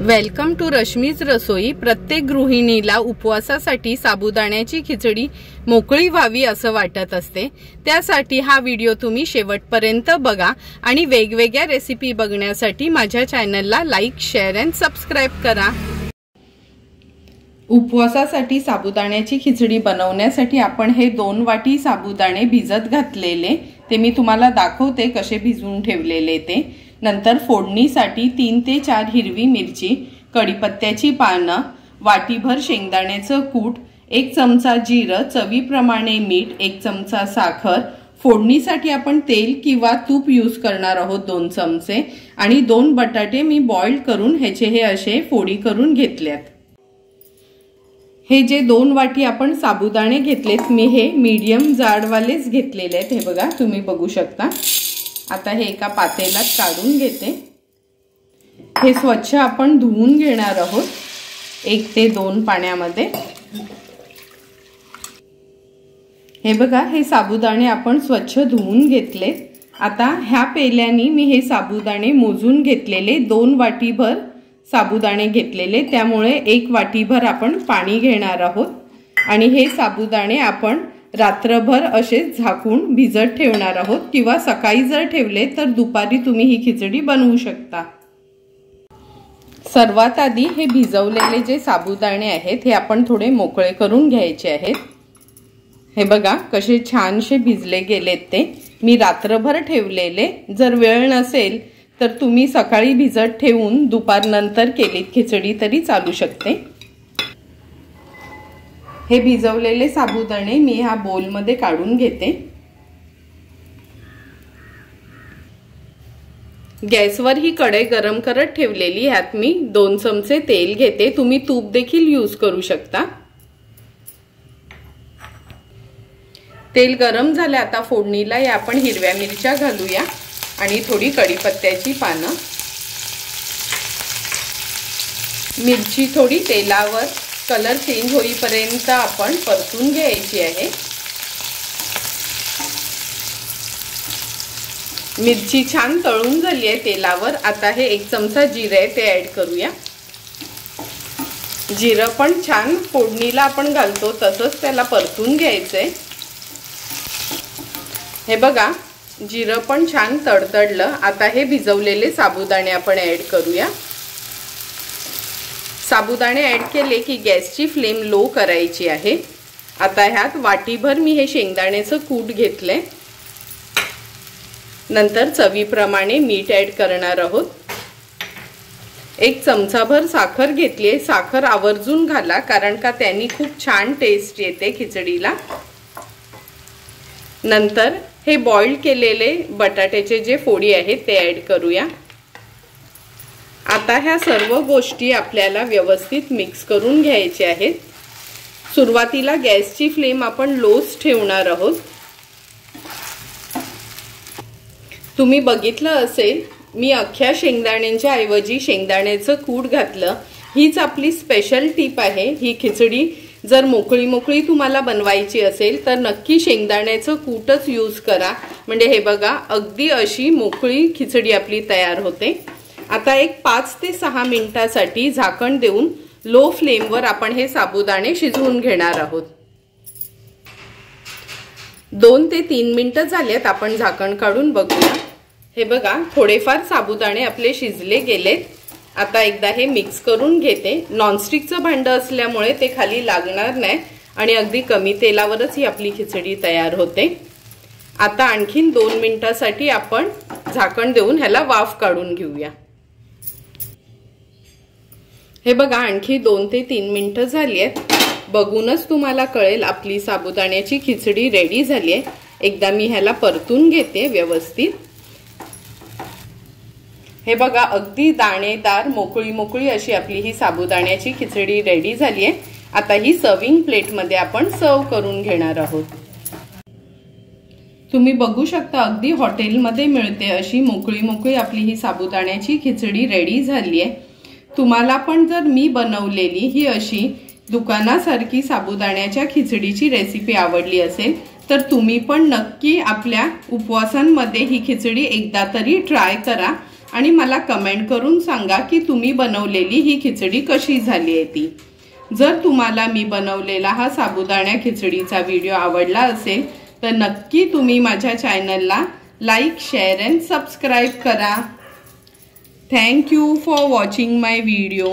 Welcome to Rashmi's रसोई। प्रत्येक गृहिणीला उपवासासाठी साबुदाण्याची खिचडी मोकळी व्हावी असं वाटत असते। त्यासाठी हा व्हिडिओ तुम्ही शेवटपर्यंत बघा आणि वेगवेगळ्या रेसिपी बघण्यासाठी माझ्या चॅनलला लाईक, शेअर आणि सबस्क्राइब करा। उपवासासाठी साबुदाण्याची खिचडी बनवण्यासाठी आपण हे 2 वाटी साबुदाणे भिजत घातलेले ते मी तुम्हाला दाखवते कसे भिजवून ठेवलेले ते। नंतर फोडणीसाठी 3 ते 4 हिरवी मिरची, कढीपत्त्याची पानं, वाटीभर शेंगदाण्याचं कूट, 1 चमचा जिरं, चवीप्रमाणे मीठ, 1 चमचा साखर। फोडणीसाठी आपण तेल किंवा तूप यूज करणार आहोत 2 चमचे आणि 2 बटाटे मी बॉईल करून ह्याचे हे असे फोडी करून घेतल्यात। हे जे 2 वाटी आपण साबुदाणे घेतलेत मी हे मीडियम जाडवालेच घेतलेले आहेत। हे बघा तुम्ही बघू शकता। आता हे एका पातेल्यात काढून घेते। हे स्वच्छ आपण धुवून घेणार आहोत 1 ते 2 पाण्यामध्ये। हे बघा हे साबुदाणे आपण स्वच्छ धुवून घेतले। आता ह्या पेल्याने मी हे साबुदाणे मोजून घेतलेले 2 वाटीभर साबुदाणे घेतलेले, त्यामुळे 1 वाटीभर आपण पाणी घेणार आहोत आणि हे साबुदाणे आपण रात्रभर असे झाकून भिजत ठेवणार आहोत किंवा सकाळी जर ठेवले तर दुपारी तुम्ही ही खिचडी बनवू शकता। सर्वात आधी हे भिजवलेले जे साबुदाणे आहेत हे आपण थोडे मोकळे करून घ्यायचे आहेत। हे बघा कसे छानसे भिजले गेलेत ते। मी रात्रभर ठेवलेले, जर वेळ नसेल तर तुम्ही सकाळी भिजत ठेवून दुपारनंतर केलीत खिचडी तरी चालू शकते। हे भिजवलेले साबुदाणे मी ह्या बोल मध्ये काढून घेते। गॅसवर ही कढई गरम करत ठेवलेली, ह्यात मी 2 चमचे तेल घेते। तुम्ही तूप देखील यूज करू शकता। तेल गरम झाले, आता फोडणीला या आपण हिरव्या मिरच्या घालूया आणि थोडी कढीपत्त्याची पानं। मिरची थोडी तेलावर कलर चेंज होईपर्यंत आपण परतून घ्यायची आहे। मिरची छान तळून झाली आहे तेलावर। आता हे 1 चमचा जिरे आहे ते ऍड करूया। जिरं पण छान फोडणीला आपण घालतो तसंच त्याला परतून घ्यायचंय। हे बघा जिरं पण छान तडतडलं। आता हे भिजवलेले साबुदाणे आपण ऍड करूया। साबुदाणे ऍड केले की गॅसची फ्लेम लो करायची आहे। आता ह्यात वाटीभर मी हे शेंगदाण्याचं कूट घेतले। नंतर चवीप्रमाणे मीठ ऍड करणार आहोत। 1 चमचाभर साखर घेतली। साखर आवर्जून घाला कारण का त्यांनी खूप छान टेस्ट येते खिचडीला। नंतर हे बॉईल केलेले बटाट्याचे जे फोडी आहेत ते ऍड करूया। आता ह्या सर्व गोष्टी आपल्याला व्यवस्थित मिक्स करून घ्यायचे आहेत। सुरुवातीला गॅसची फ्लेम आपण लोच ठेवणार आहोत। तुम्ही बघितलं असेल मी अख्ख्या शेंगदाण्यांच्या ऐवजी शेंगदाण्याचं कूट घातलं। हीच आपली स्पेशल टिप आहे। ही खिचडी जर मोकळी तुम्हाला बनवायची असेल तर नक्की शेंगदाण्याचं कूटच यूज करा, म्हणजे हे बघा अगदी अशी मोकळी खिचडी आपली तयार होते। आता एक 5 ते 6 मिनिटांसाठी झाकण देऊन लो फ्लेमवर आपण हे साबुदाणे शिजवून घेणार आहोत। 2 ते 3 मिनिटं झालेत, आपण झाकण काढून बघूया। हे बघा थोडेफार साबुदाणे आपले शिजले गेलेत। आता एकदा हे मिक्स करून घेते। नॉनस्टिकचं भांडं असल्यामुळे ते खाली लागणार नाही आणि अगदी कमी तेलावरच ही आपली खिचडी तयार होते। आता आणखीन 2 मिनिटांसाठी आपण झाकण देऊन ह्याला वाफ काढून घेऊया। हे बघा आणखी 2 ते 3 मिनिटं झाली आहेत। बघूनच तुम्हाला कळेल आपली साबुदाण्याची खिचडी रेडी झाली आहे। एकदा मी ह्याला परतून घेते व्यवस्थित। हे बघा अगदी दाणेदार मोकळी अशी आपली ही साबुदाण्याची खिचडी रेडी झाली आहे। आता ही सर्विंग प्लेट मध्ये आपण सर्व करून घेणार आहोत। तुम्ही बघू शकता अगदी हॉटेलमध्ये मिळते अशी मोकळी आपली ही साबुदाण्याची खिचडी रेडी झाली आहे। तुम्हाला पण जर मी बनवलेली ही अशी दुकानासारखी साबुदाण्याच्या खिचडीची रेसिपी आवडली असेल तर तुम्ही पण नक्की आपल्या उपवासांमध्ये ही खिचडी एकदा तरी ट्राय करा आणि मला कमेंट करून सांगा की तुम्ही बनवलेली ही खिचडी कशी झाली आहे ती। जर तुम्हाला मी बनवलेला हा साबुदाणा खिचडीचा व्हिडिओ आवडला असेल तर नक्की तुम्ही माझ्या चॅनलला लाईक, शेअर अँड सबस्क्राइब करा। Thank you for watching my video.